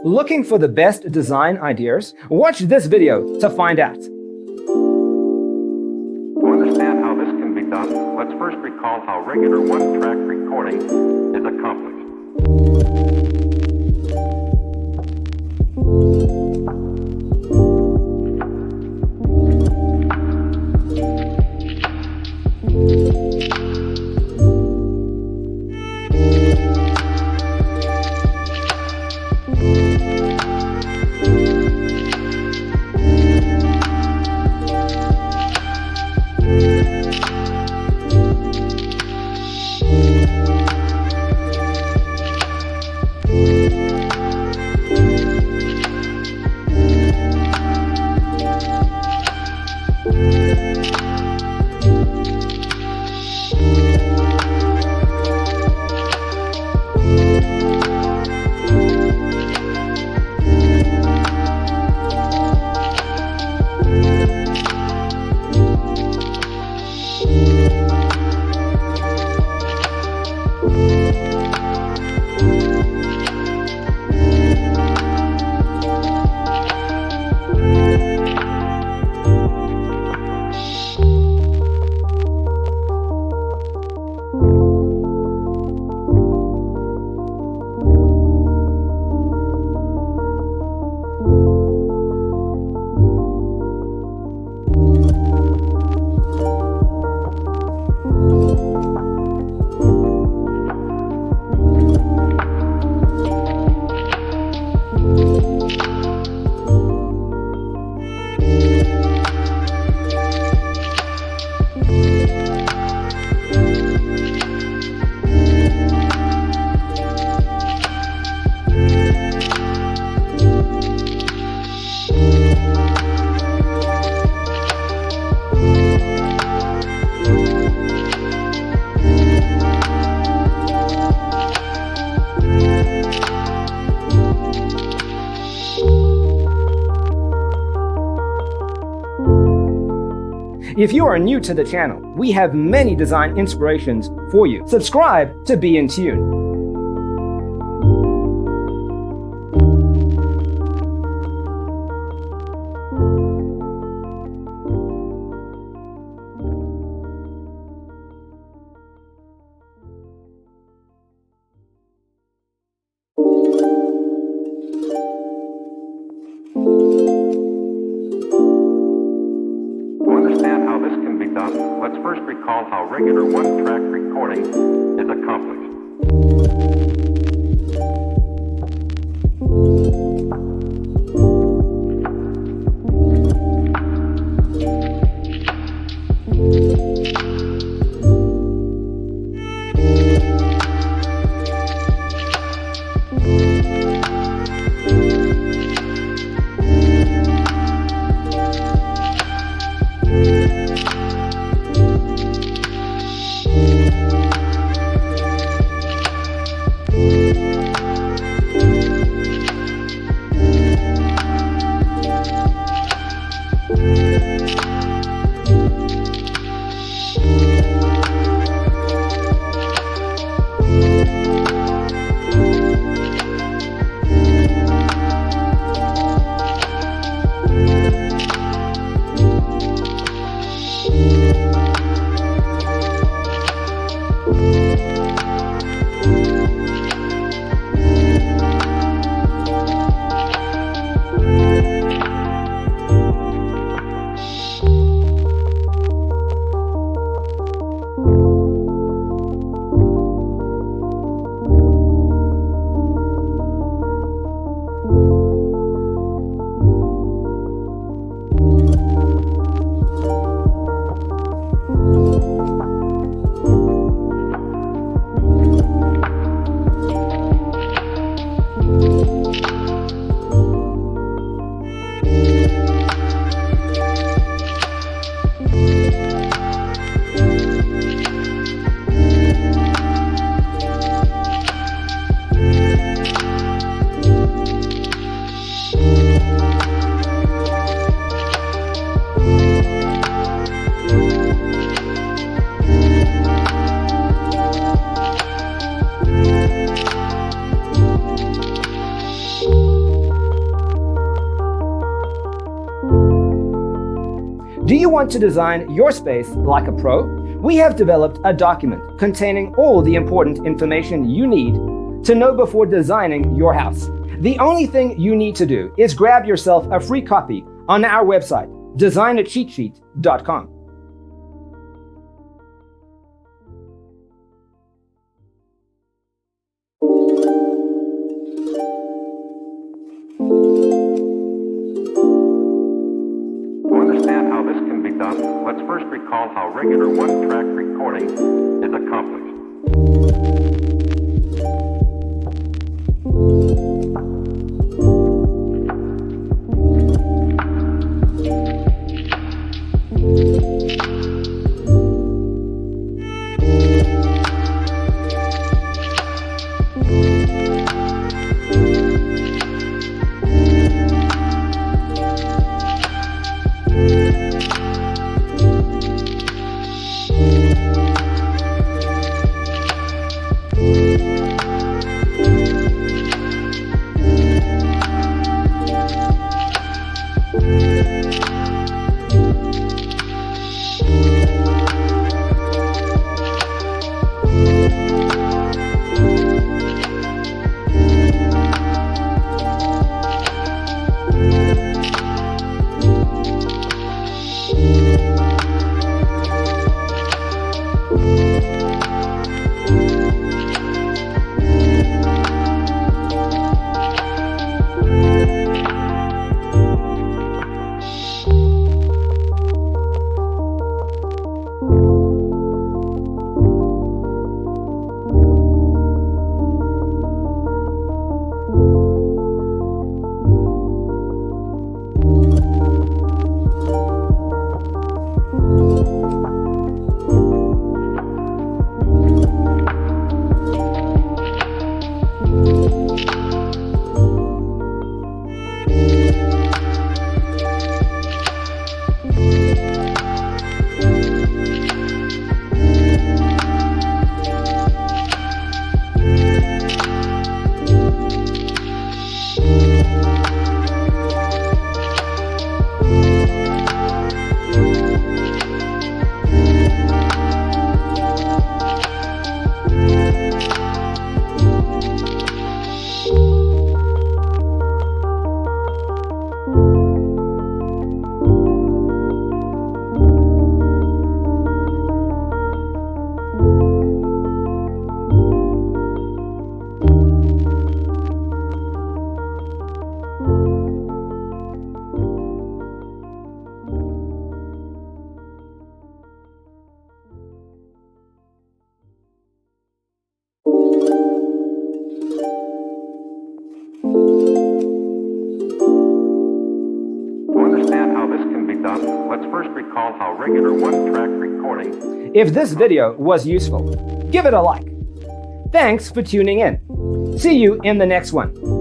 Looking for the best design ideas? Watch this video to find out. To understand how this can be done, let's first recall how regular one-track recording is accomplished. If you are new to the channel, we have many design inspirations for you. Subscribe to be in tune. Let's first recall how regular one-track recording is accomplished. Do you want to design your space like a pro? We have developed a document containing all the important information you need to know before designing your house. The only thing you need to do is grab yourself a free copy on our website, designacheatsheet.com. To understand how this can be done, let's first recall how regular one-track recording is accomplished. Let's first recall how regular one-track recording. If this video was useful, give it a like. Thanks for tuning in. See you in the next one.